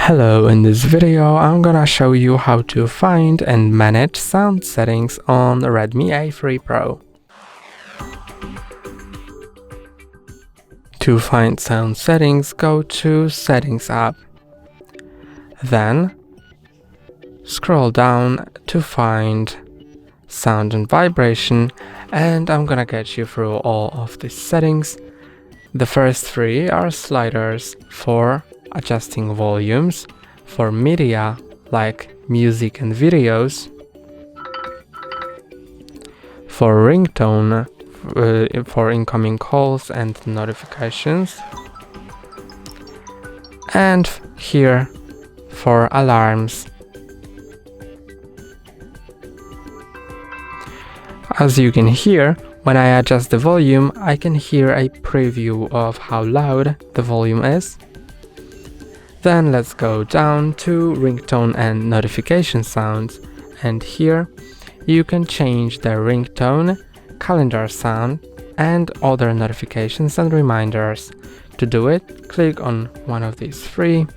Hello, in this video I'm gonna show you how to find and manage sound settings on Redmi A3 Pro. To find sound settings, go to Settings app. Then scroll down to find sound and vibration, and I'm gonna get you through all of these settings. The first three are sliders for adjusting volumes, for media like music and videos, for ringtone for incoming calls and notifications, and here for alarms. As you can hear, when I adjust the volume, I can hear a preview of how loud the volume is. Then let's go down to ringtone and notification sounds, and here you can change the ringtone, calendar sound, and other notifications and reminders. To do it, click on one of these three.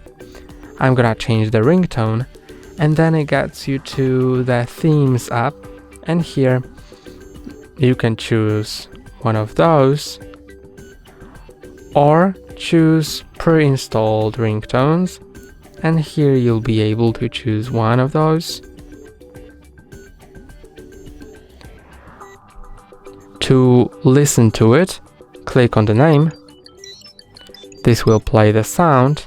I'm gonna change the ringtone, and then it gets you to the themes app, and here you can choose one of those or choose pre-installed ringtones, and here you'll be able to choose one of those. To listen to it, click on the name. This will play the sound.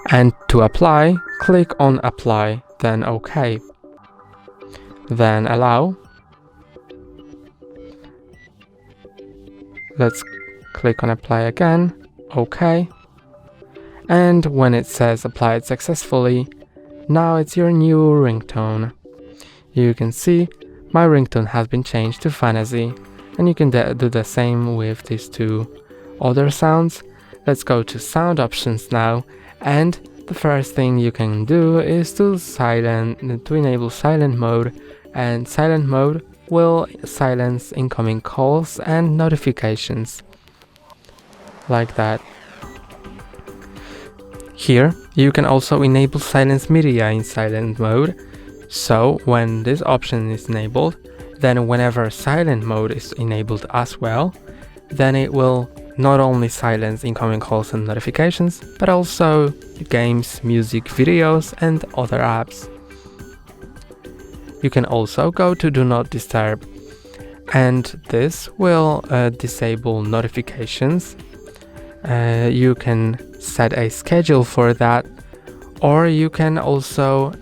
And to apply, click on Apply, then OK. Then Allow. Let's click on Apply again, OK. And when it says applied successfully, now it's your new ringtone. You can see my ringtone has been changed to Fantasy, and you can do the same with these two other sounds. Let's go to sound options now, and the first thing you can do is to enable silent mode, and silent mode will silence incoming calls and notifications, like that. Here you can also enable silence media in silent mode, so when this option is enabled, then whenever silent mode is enabled as well, then it will not only silence incoming calls and notifications, but also games, music, videos, and other apps. You can also go to Do Not Disturb, and this will disable notifications. You can set a schedule for that, or you can also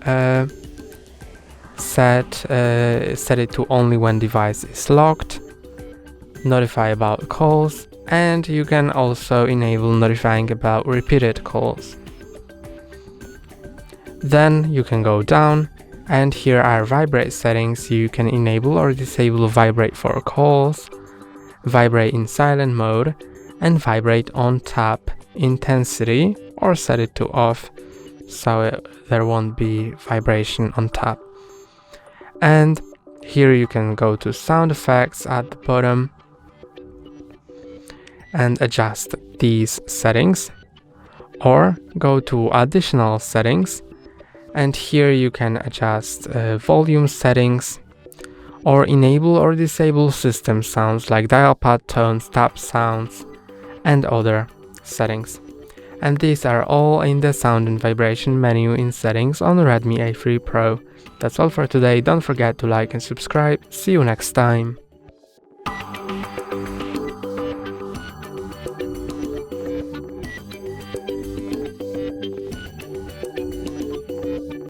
set it to only when device is locked, notify about calls, and you can also enable notifying about repeated calls. Then you can go down, and here are vibrate settings. You can enable or disable vibrate for calls, vibrate in silent mode, and vibrate on tap intensity, or set it to off so there won't be vibration on tap. And here you can go to sound effects at the bottom and adjust these settings, or go to additional settings, and here you can adjust volume settings, or enable or disable system sounds like dial pad tones, tap sounds, and other settings. And these are all in the sound and vibration menu in settings on Redmi A3 Pro. That's all for today. Don't forget to like and subscribe. See you next time.